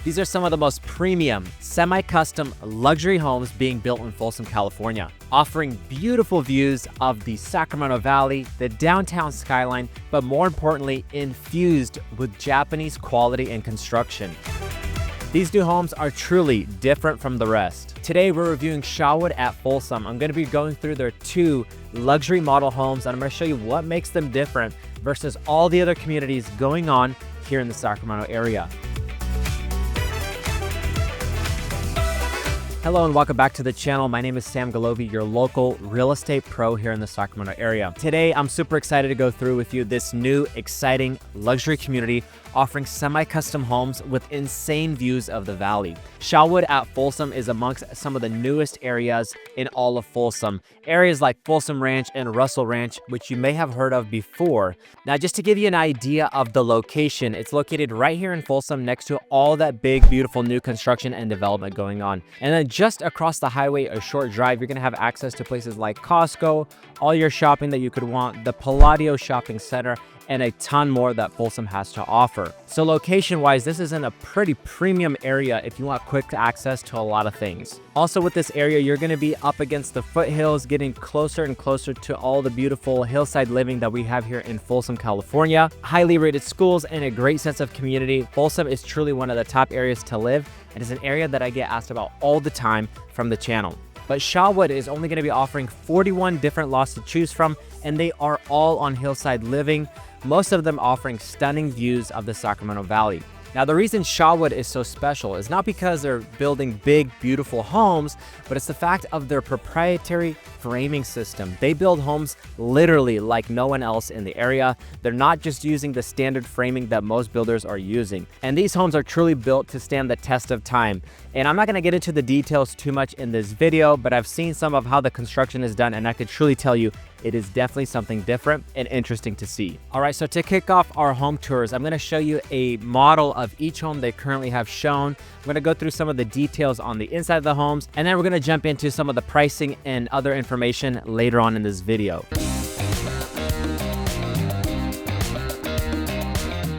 These are some of the most premium, semi-custom luxury homes being built in Folsom, California, offering beautiful views of the Sacramento Valley, the downtown skyline, but more importantly, infused with Japanese quality and construction. These new homes are truly different from the rest. Today, we're reviewing Shawwood at Folsom. I'm going to be going through their 2 luxury model homes, and I'm going to show you what makes them different versus all the other communities going on here in the Sacramento area. Hello and welcome back to the channel. My name is Sam Golovey, your local real estate pro here in the Sacramento area. Today, I'm super excited to go through with you this new, exciting luxury community offering semi-custom homes with insane views of the valley. Shawwood at Folsom is amongst some of the newest areas in all of Folsom. Areas like Folsom Ranch and Russell Ranch, which you may have heard of before. Now, just to give you an idea of the location, it's located right here in Folsom next to all that big, beautiful new construction and development going on. And then just across the highway, a short drive, you're gonna have access to places like Costco, all your shopping that you could want, the Palladio Shopping Center, and a ton more that Folsom has to offer. So location-wise, this is in a pretty premium area if you want quick access to a lot of things. Also with this area, you're gonna be up against the foothills, getting closer and closer to all the beautiful hillside living that we have here in Folsom, California. Highly rated schools and a great sense of community. Folsom is truly one of the top areas to live, and is an area that I get asked about all the time from the channel. But Shawwood is only going to be offering 41 different lots to choose from, and they are all on hillside living, most of them offering stunning views of the Sacramento Valley. Now, the reason Shawwood is so special is not because they're building big, beautiful homes, but it's the fact of their proprietary framing system. They build homes literally like no one else in the area. They're not just using the standard framing that most builders are using. And these homes are truly built to stand the test of time. And I'm not going to get into the details too much in this video, but I've seen some of how the construction is done, and I could truly tell you it is definitely something different and interesting to see. All right, so to kick off our home tours, I'm gonna show you a model of each home they currently have shown. I'm gonna go through some of the details on the inside of the homes, and then we're gonna jump into some of the pricing and other information later on in this video.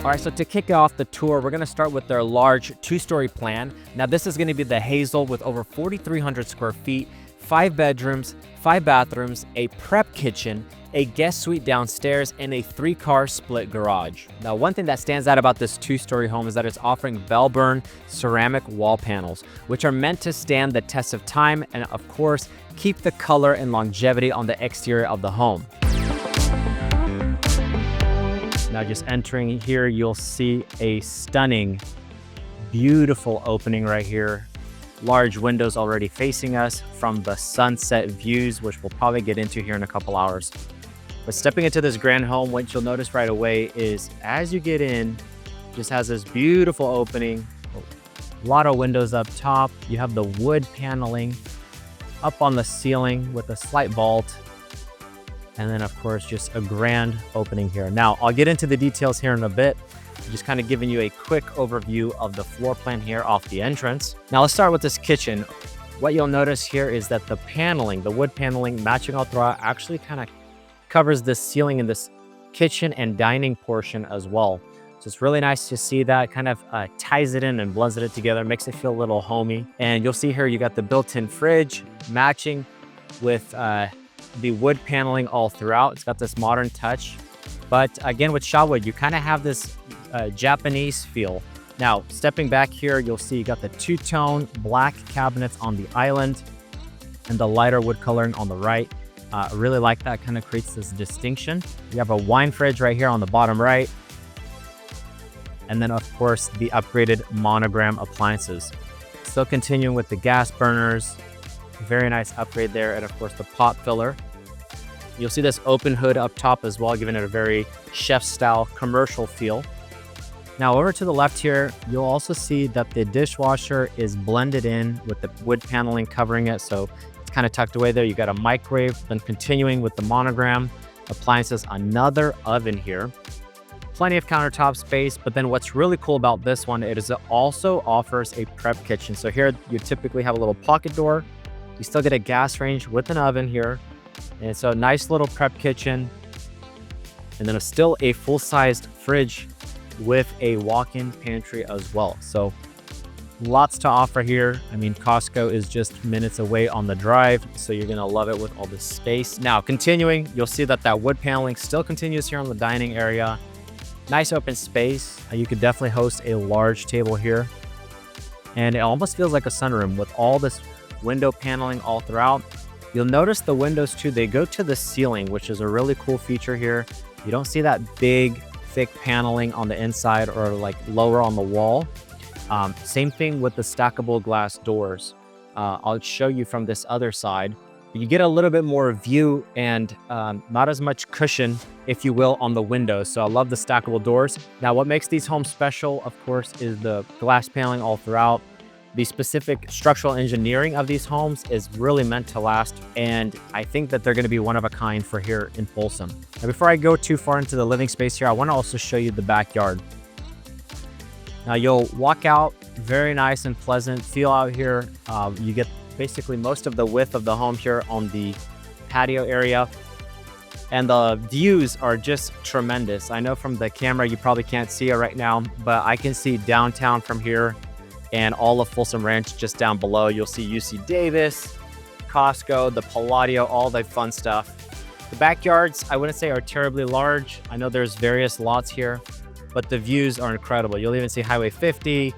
All right, so to kick off the tour, we're gonna start with their large 2-story plan. Now, this is gonna be the Hazel with over 4,300 square feet, 5 bedrooms, 5 bathrooms, a prep kitchen, a guest suite downstairs, and a 3-car split garage. Now, one thing that stands out about this 2-story home is that it's offering Velburn ceramic wall panels, which are meant to stand the test of time and, of course, keep the color and longevity on the exterior of the home. Now, just entering here, you'll see a stunning, beautiful opening right here. Large windows already facing us from the sunset views, which we'll probably get into here in a couple hours. But stepping into this grand home, what you'll notice right away is as you get in, just has this beautiful opening, a lot of windows up top. You have the wood paneling up on the ceiling with a slight vault. And then of course, just a grand opening here. Now, I'll get into the details here in a bit. Just kind of giving you a quick overview of the floor plan here off the entrance. Now let's start with this kitchen. What you'll notice here is that the paneling, the wood paneling matching all throughout, actually kind of covers this ceiling in this kitchen and dining portion as well. So it's really nice to see that kind of ties it in and blends it together, makes it feel a little homey. And you'll see here you got the built-in fridge matching with the wood paneling all throughout. It's got this modern touch. But again, with Shawwood, you kind of have this Japanese feel. Now, stepping back here, you'll see you got the 2-tone black cabinets on the island and the lighter wood coloring on the right. I really like that, kind of creates this distinction. You have a wine fridge right here on the bottom right. And then of course, the upgraded monogram appliances. Still continuing with the gas burners, very nice upgrade there. And of course the pot filler. You'll see this open hood up top as well, giving it a very chef style commercial feel. Now over to the left here, you'll also see that the dishwasher is blended in with the wood paneling covering it. So it's kind of tucked away there. You got a microwave, then continuing with the monogram appliances, another oven here. Plenty of countertop space, but then what's really cool about this one is it also offers a prep kitchen. So here you typically have a little pocket door. You still get a gas range with an oven here. And so nice little prep kitchen. And then still a full-sized fridge with a walk-in pantry as well. So Lots to offer here. I mean, Costco is just minutes away on the drive, so you're gonna love it with all this space. Now, continuing, you'll see that wood paneling still continues here on the dining area. Nice open space. You could definitely host a large table here. And it almost feels like a sunroom with all this window paneling all throughout. You'll notice the windows too, they go to the ceiling, which is a really cool feature here. You don't see that big, thick paneling on the inside or like lower on the wall. Same thing with the stackable glass doors. I'll show you from this other side. You get a little bit more view and not as much cushion, if you will, on the windows. So I love the stackable doors. Now, what makes these homes special, of course, is the glass paneling all throughout. The specific structural engineering of these homes is really meant to last, and I think that they're going to be one of a kind for here in Folsom. Now, before I go too far into the living space here, I want to also show you the backyard. Now, you'll walk out, very nice and pleasant feel out here. You get basically most of the width of the home here on the patio area, and the views are just tremendous. I know from the camera you probably can't see it right now, but I can see downtown from here and all of Folsom Ranch just down below. You'll see UC Davis, Costco, the Palladio, all the fun stuff. The backyards, I wouldn't say are terribly large. I know there's various lots here, but the views are incredible. You'll even see Highway 50.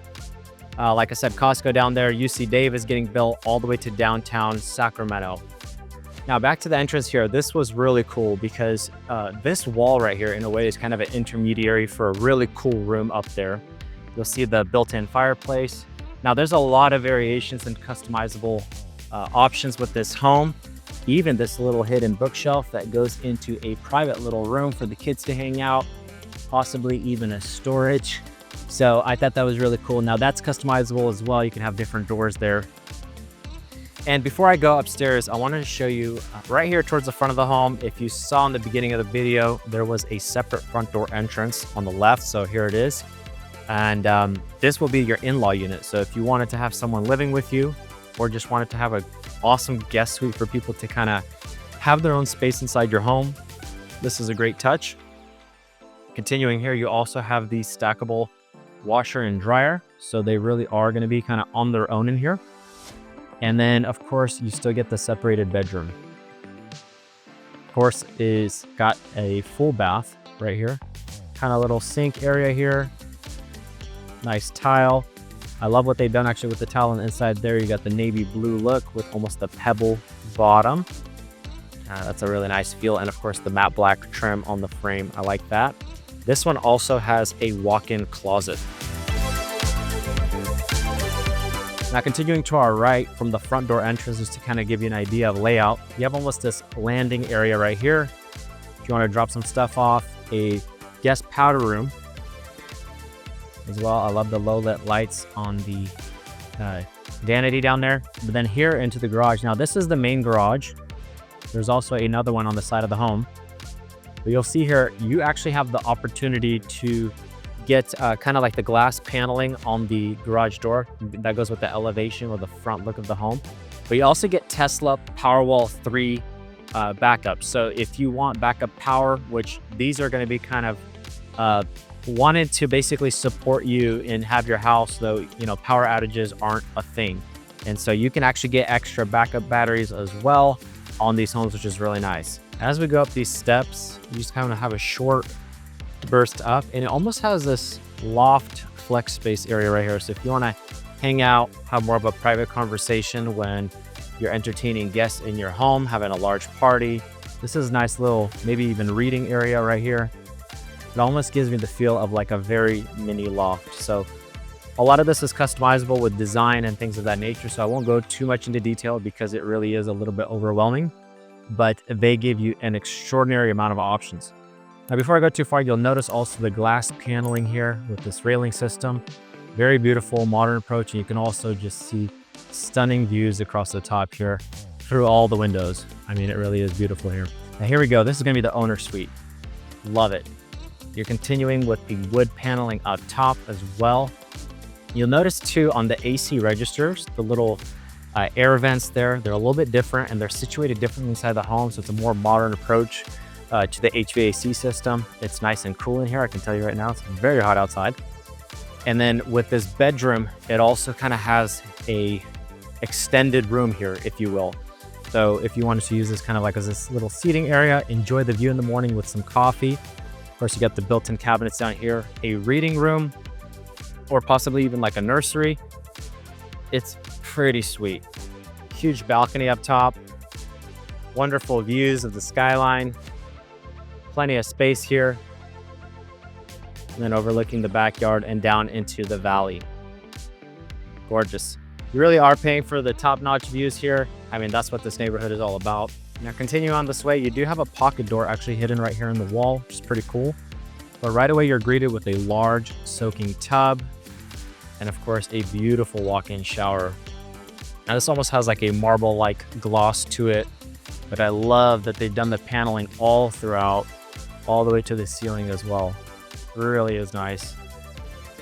Like I said, Costco down there, UC Davis getting built all the way to downtown Sacramento. Now back to the entrance here. This was really cool because this wall right here in a way is kind of an intermediary for a really cool room up there. You'll see the built-in fireplace. Now there's a lot of variations and customizable options with this home. Even this little hidden bookshelf that goes into a private little room for the kids to hang out, possibly even a storage. So I thought that was really cool. Now that's customizable as well. You can have different doors there. And before I go upstairs, I wanted to show you right here towards the front of the home. If you saw in the beginning of the video, there was a separate front door entrance on the left. So here it is. And this will be your in-law unit. So if you wanted to have someone living with you or just wanted to have an awesome guest suite for people to kind of have their own space inside your home, this is a great touch. Continuing here, you also have the stackable washer and dryer. So they really are going to be kind of on their own in here. And then of course you still get the separated bedroom. Of course, is got a full bath right here. Kind of little sink area here. Nice tile. I love what they've done actually with the tile on the inside there. You got the navy blue look with almost a pebble bottom. That's a really nice feel. And of course the matte black trim on the frame. I like that. This one also has a walk-in closet. Now continuing to our right from the front door entrance, just to kind of give you an idea of layout, you have almost this landing area right here. If you want to drop some stuff off, a guest powder room as well. I love the low lit lights on the vanity down there. But then here into the garage. Now this is the main garage. There's also another one on the side of the home. But you'll see here, you actually have the opportunity to get kind of like the glass paneling on the garage door. That goes with the elevation or the front look of the home. But you also get Tesla Powerwall 3 backup. So if you want backup power, which these are going to be kind of wanted to basically support you and have your house, though, you know, power outages aren't a thing. And so you can actually get extra backup batteries as well on these homes, which is really nice. As we go up these steps, you just kind of have a short burst up, and it almost has this loft flex space area right here. So if you want to hang out, have more of a private conversation when you're entertaining guests in your home, having a large party, this is a nice little, maybe even reading area right here. It almost gives me the feel of like a very mini loft. So a lot of this is customizable with design and things of that nature. So I won't go too much into detail because it really is a little bit overwhelming, but they give you an extraordinary amount of options. Now, before I go too far, you'll notice also the glass paneling here with this railing system. Very beautiful, modern approach. And you can also just see stunning views across the top here through all the windows. I mean, it really is beautiful here. Now, here we go. This is going to be the owner suite. Love it. You're continuing with the wood paneling up top as well. You'll notice too on the AC registers, the little air vents there, they're a little bit different and they're situated differently inside the home. So it's a more modern approach to the HVAC system. It's nice and cool in here. I can tell you right now, it's very hot outside. And then with this bedroom, it also kind of has a extended room here, if you will. So if you wanted to use this kind of like as this little seating area, enjoy the view in the morning with some coffee. Of course, you got the built-in cabinets down here, a reading room, or possibly even like a nursery. It's pretty sweet. Huge balcony up top, wonderful views of the skyline, plenty of space here, and then overlooking the backyard and down into the valley. Gorgeous. You really are paying for the top-notch views here. I mean, that's what this neighborhood is all about. Now, continuing on this way, you do have a pocket door actually hidden right here in the wall, which is pretty cool. But right away, you're greeted with a large soaking tub, and of course, a beautiful walk-in shower. Now, this almost has like a marble-like gloss to it, but I love that they've done the paneling all throughout, all the way to the ceiling as well. Really is nice.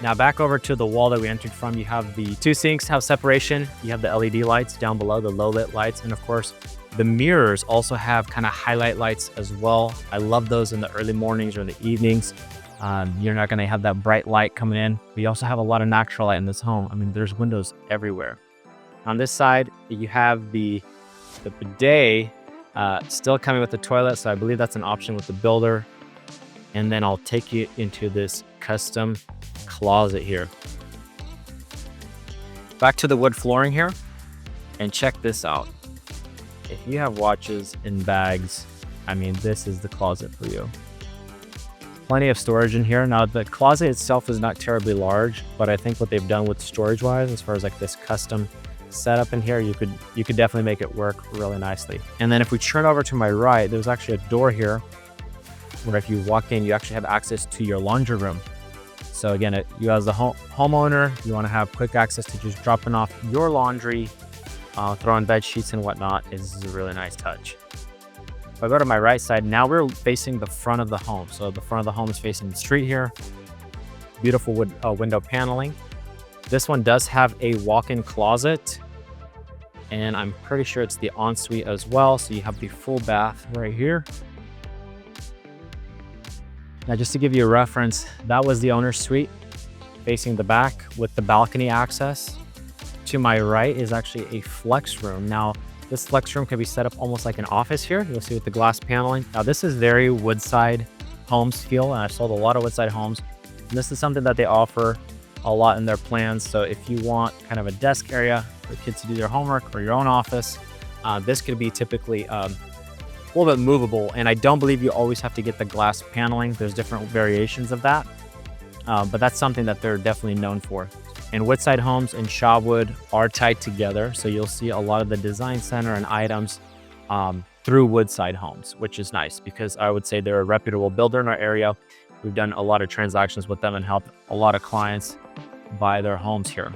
Now back over to the wall that we entered from, you have the two sinks have separation. You have the LED lights down below, the low lit lights, and of course, the mirrors also have kind of highlight lights as well. I love those in the early mornings or in the evenings. You're not going to have that bright light coming in. We also have a lot of natural light in this home. I mean, there's windows everywhere. On this side, you have the bidet still coming with the toilet, so I believe that's an option with the builder. And then I'll take you into this custom closet here. Back to the wood flooring here, and check this out. If you have watches in bags, I mean, this is the closet for you. Plenty of storage in here. Now, the closet itself is not terribly large, but I think what they've done with storage-wise, as far as like this custom setup in here, you could definitely make it work really nicely. And then if we turn over to my right, there's actually a door here where if you walk in, you actually have access to your laundry room. So again, you as the homeowner, you want to have quick access to just dropping off your laundry, throwing bed sheets and whatnot. This is a really nice touch. If I go to my right side, now we're facing the front of the home. So the front of the home is facing the street here. Beautiful wood window paneling. This one does have a walk-in closet, and I'm pretty sure it's the ensuite as well. So you have the full bath right here. Now, just to give you a reference, that was the owner's suite facing the back with the balcony access. To my right is actually a flex room. Now, this flex room can be set up almost like an office here. You'll see with the glass paneling. Now, this is very Woodside Homes feel, and I've sold a lot of Woodside homes. And this is something that they offer a lot in their plans. So if you want kind of a desk area for kids to do their homework or your own office, this could be typically a little bit movable, and I don't believe you always have to get the glass paneling. There's different variations of that, but that's something that they're definitely known for. And Woodside Homes and Shawwood are tied together, so you'll see a lot of the design center and items through Woodside Homes, which is nice because I would say they're a reputable builder in our area. We've done a lot of transactions with them and helped a lot of clients buy their homes here.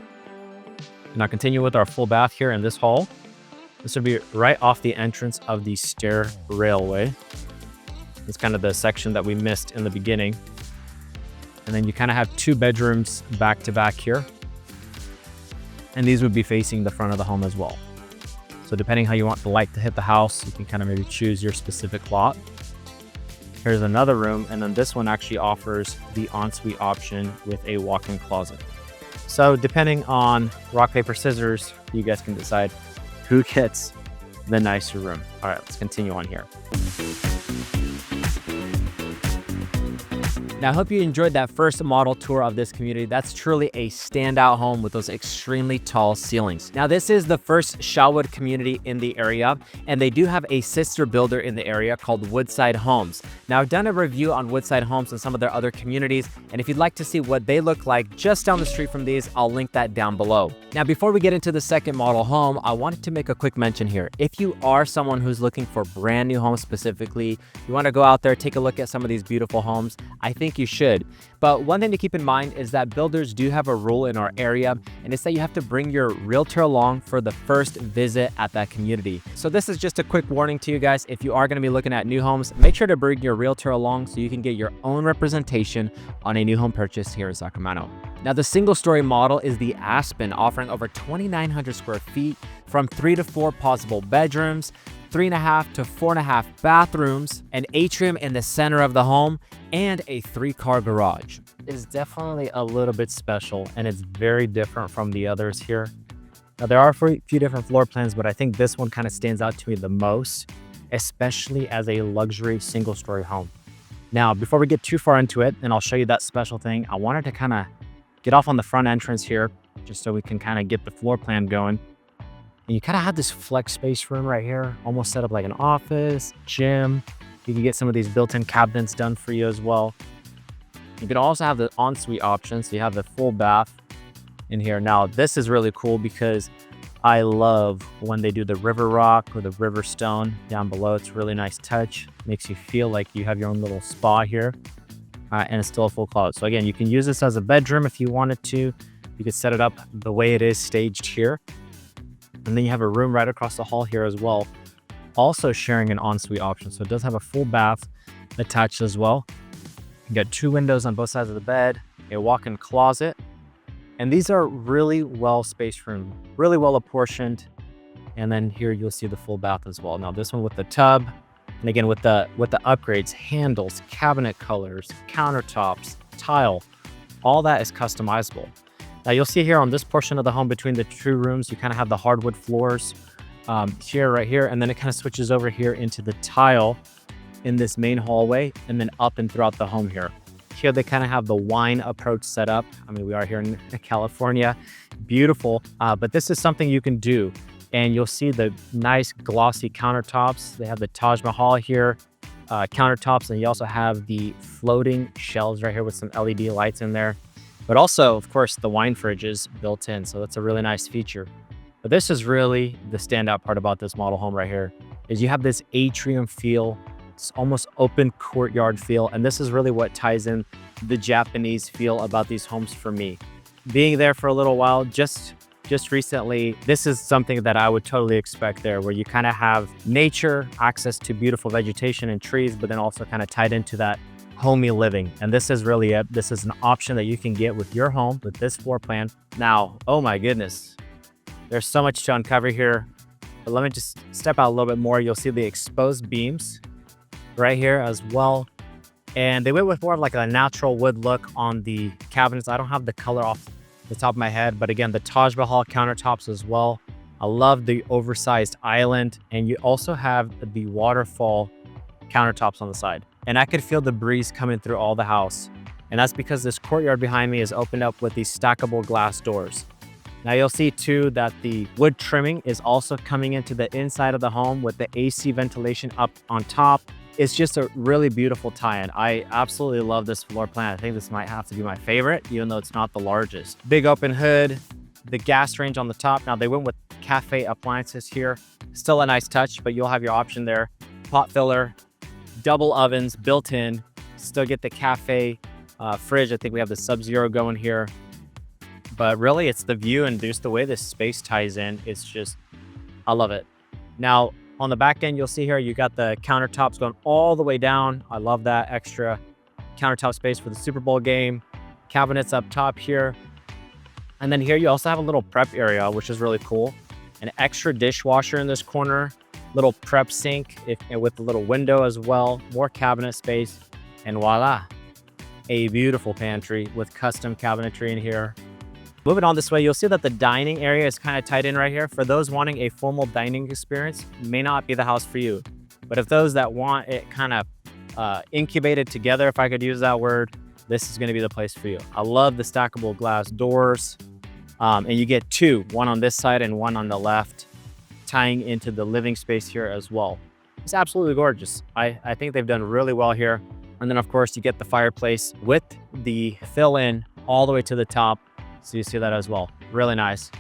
Now continue with our full bath here in this hall. This would be right off the entrance of the stair railway. It's kind of the section that we missed in the beginning. And then you kind of have two bedrooms back to back here. And these would be facing the front of the home as well. So depending how you want the light to hit the house, you can kind of maybe choose your specific lot. Here's another room, and then this one actually offers the ensuite option with a walk-in closet. So depending on rock, paper, scissors, you guys can decide who gets the nicer room. All right, let's continue on here. Now, I hope you enjoyed that first model tour of this community. That's truly a standout home with those extremely tall ceilings. Now, this is the first Shawwood community in the area, and they do have a sister builder in the area called Woodside Homes. Now, I've done a review on Woodside Homes and some of their other communities, and if you'd like to see what they look like just down the street from these, I'll link that down below. Now, before we get into the second model home, I wanted to make a quick mention here. If you are someone who's looking for brand new homes specifically, you want to go out there, take a look at some of these beautiful homes, I think you should. But one thing to keep in mind is that builders do have a rule in our area, and it's that you have to bring your realtor along for the first visit at that community. So this is just a quick warning to you guys. If you are going to be looking at new homes, make sure to bring your realtor along so you can get your own representation on a new home purchase here in Sacramento. Now, the single-story model is the Aspen, offering over 2,900 square feet from 3 to 4 possible bedrooms, 3.5 to 4.5 bathrooms, an atrium in the center of the home, and a 3-car garage. is definitely a little bit special, and it's very different from the others here. Now, there are a few different floor plans, but I think this one kind of stands out to me the most, especially as a luxury single-story home. Now, before we get too far into it, and I'll show you that special thing, I wanted to kind of get off on the front entrance here, just so we can kind of get the floor plan going. And you kind of have this flex space room right here, almost set up like an office, gym. You can get some of these built-in cabinets done for you as well. You can also have the ensuite option, so you have the full bath in here. Now, this is really cool because I love when they do the river rock or the river stone down below. It's a really nice touch. Makes you feel like you have your own little spa here. And it's still a full closet. So again, you can use this as a bedroom if you wanted to. You could set it up the way it is staged here. And then you have a room right across the hall here as well, also sharing an ensuite option. So it does have a full bath attached as well. You got 2 windows on both sides of the bed, a walk-in closet. And these are really well-spaced rooms, really well apportioned. And then here you'll see the full bath as well. Now this one with the tub, and again with the upgrades, handles, cabinet colors, countertops, tile, all that is customizable. Now you'll see here on this portion of the home between the 2 rooms, you kind of have the hardwood floors here, right here, and then it kind of switches over here into the tile in this main hallway, and then up and throughout the home here. Here they kind of have the wine approach set up. I mean, we are here in California, beautiful, but this is something you can do. And you'll see the nice glossy countertops. They have the Taj Mahal here, countertops, and you also have the floating shelves right here with some LED lights in there. But also, of course, the wine fridge is built in, so that's a really nice feature. But this is really the standout part about this model home right here, is you have this atrium feel. It's almost open courtyard feel, and this is really what ties in the Japanese feel about these homes for me. Being there for a little while, just recently, this is something that I would totally expect there, where you kind of have nature, access to beautiful vegetation and trees, but then also kind of tied into that homey living. And this is really it. This is an option that you can get with your home with this floor plan. Now, oh my goodness, there's so much to uncover here, but let me just step out a little bit more. You'll see the exposed beams right here as well. And they went with more of like a natural wood look on the cabinets. I don't have the color off the top of my head, but again, the Taj Mahal countertops as well. I love the oversized island, and you also have the waterfall countertops on the side. And I could feel the breeze coming through all the house. And that's because this courtyard behind me is opened up with these stackable glass doors. Now you'll see too that the wood trimming is also coming into the inside of the home with the AC ventilation up on top. It's just a really beautiful tie-in. I absolutely love this floor plan. I think this might have to be my favorite, even though it's not the largest. Big open hood, the gas range on the top. Now they went with cafe appliances here. Still a nice touch, but you'll have your option there. Pot filler, double ovens built in. Still get the cafe fridge. I think we have the Sub-Zero going here. But really, it's the view and just the way this space ties in. It's just, I love it. Now, on the back end, you'll see here, you got the countertops going all the way down. I love that extra countertop space for the Super Bowl game. Cabinets up top here. And then here you also have a little prep area, which is really cool. An extra dishwasher in this corner, little prep sink with a little window as well, more cabinet space, and voila, a beautiful pantry with custom cabinetry in here. Moving on this way, you'll see that the dining area is kind of tied in right here. For those wanting a formal dining experience, may not be the house for you. But if those that want it kind of incubated together, if I could use that word, this is going to be the place for you. I love the stackable glass doors. And you get 2, one on this side and one on the left, tying into the living space here as well. It's absolutely gorgeous. I think they've done really well here. And then of course you get the fireplace with the fill-in all the way to the top. So you see that as well. Really nice.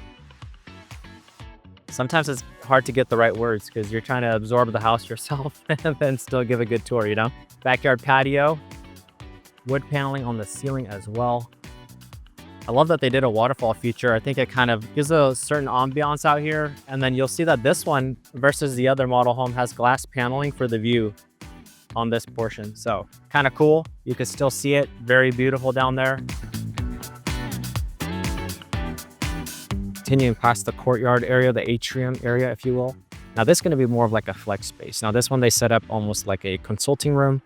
Sometimes it's hard to get the right words because you're trying to absorb the house yourself and then still give a good tour, you know? Backyard patio, wood paneling on the ceiling as well. I love that they did a waterfall feature. I think it kind of gives a certain ambiance out here. And then you'll see that this one versus the other model home has glass paneling for the view on this portion. So kind of cool. You can still see it. Very beautiful down there. Continuing past the courtyard area, the atrium area, if you will. Now this is going to be more of like a flex space. Now this one they set up almost like a consulting room,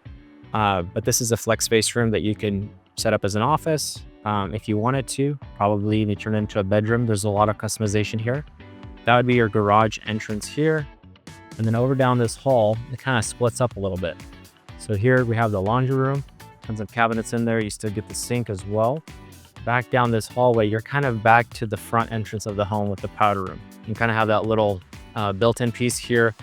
but this is a flex space room that you can set up as an office. If you wanted to, probably even turn it into a bedroom. There's a lot of customization here. That would be your garage entrance here. And then over down this hall, it kind of splits up a little bit. So here we have the laundry room, tons of cabinets in there. You still get the sink as well. Back down this hallway, you're kind of back to the front entrance of the home with the powder room. You kind of have that little built-in piece here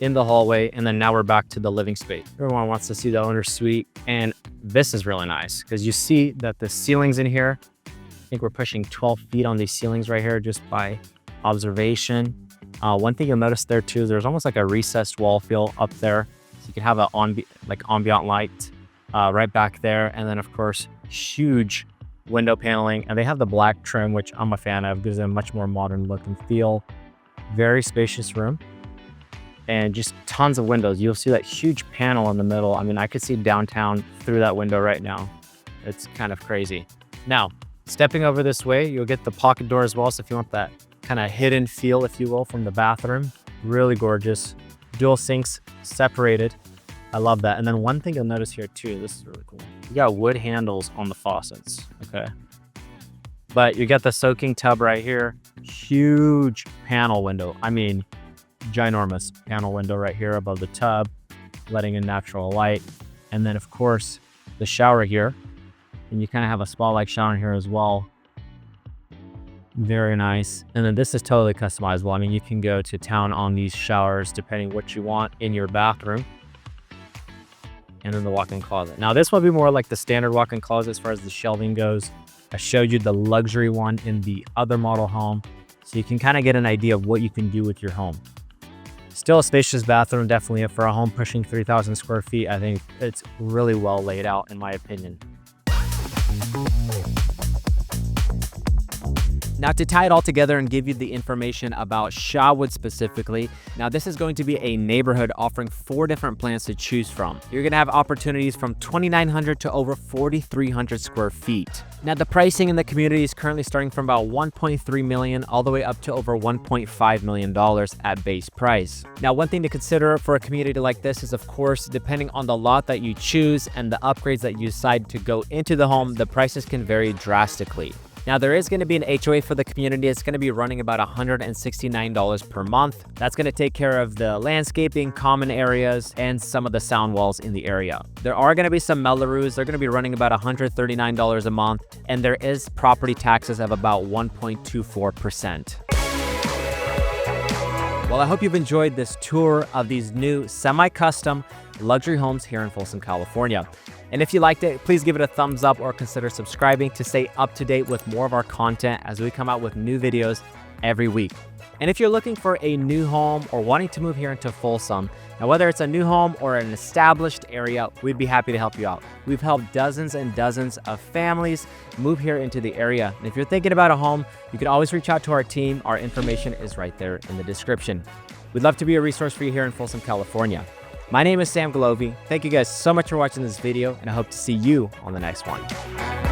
in the hallway. And then now we're back to the living space. Everyone wants to see the owner's suite. And this is really nice because you see that the ceilings in here, I think we're pushing 12 feet on these ceilings right here just by observation. One thing you'll notice there too, there's almost like a recessed wall feel up there. So you can have an ambient light right back there. And then of course, huge window paneling, and they have the black trim, which I'm a fan of, gives them a much more modern look and feel. Very spacious room and just tons of windows. You'll see that huge panel in the middle. I mean, I could see downtown through that window right now. It's kind of crazy. Now, stepping over this way, you'll get the pocket door as well. So if you want that kind of hidden feel, if you will, from the bathroom, really gorgeous. Dual sinks separated. I love that. And then one thing you'll notice here too, this is really cool. You got wood handles on the faucets, okay? But you got the soaking tub right here. Huge panel window. I mean, ginormous panel window right here above the tub, letting in natural light. And then of course, the shower here. And you kind of have a spa-like shower here as well. Very nice. And then this is totally customizable. I mean, you can go to town on these showers depending what you want in your bathroom. And then the walk-in closet. Now this will be more like the standard walk-in closet as far as the shelving goes. I showed you the luxury one in the other model home, so you can kind of get an idea of what you can do with your home. Still a spacious bathroom, definitely for a home pushing 3,000 square feet. I think it's really well laid out in my opinion. Now to tie it all together and give you the information about Shawwood specifically, now this is going to be a neighborhood offering 4 different plans to choose from. You're gonna have opportunities from 2,900 to over 4,300 square feet. Now the pricing in the community is currently starting from about $1.3 million all the way up to over $1.5 million at base price. Now one thing to consider for a community like this is of course, depending on the lot that you choose and the upgrades that you decide to go into the home, the prices can vary drastically. Now there is going to be an HOA for the community. It's going to be running about $169 per month. That's going to take care of the landscaping, common areas, and some of the sound walls in the area. There are going to be some Melloroos. They're going to be running about $139 a month, and there is property taxes of about 1.24%. Well, I hope you've enjoyed this tour of these new semi-custom luxury homes here in Folsom, California. And if you liked it, please give it a thumbs up or consider subscribing to stay up to date with more of our content as we come out with new videos every week. And if you're looking for a new home or wanting to move here into Folsom, now whether it's a new home or an established area, we'd be happy to help you out. We've helped dozens and dozens of families move here into the area. And if you're thinking about a home, you can always reach out to our team. Our information is right there in the description. We'd love to be a resource for you here in Folsom, California. My name is Golovey. Thank you guys so much for watching this video, and I hope to see you on the next one.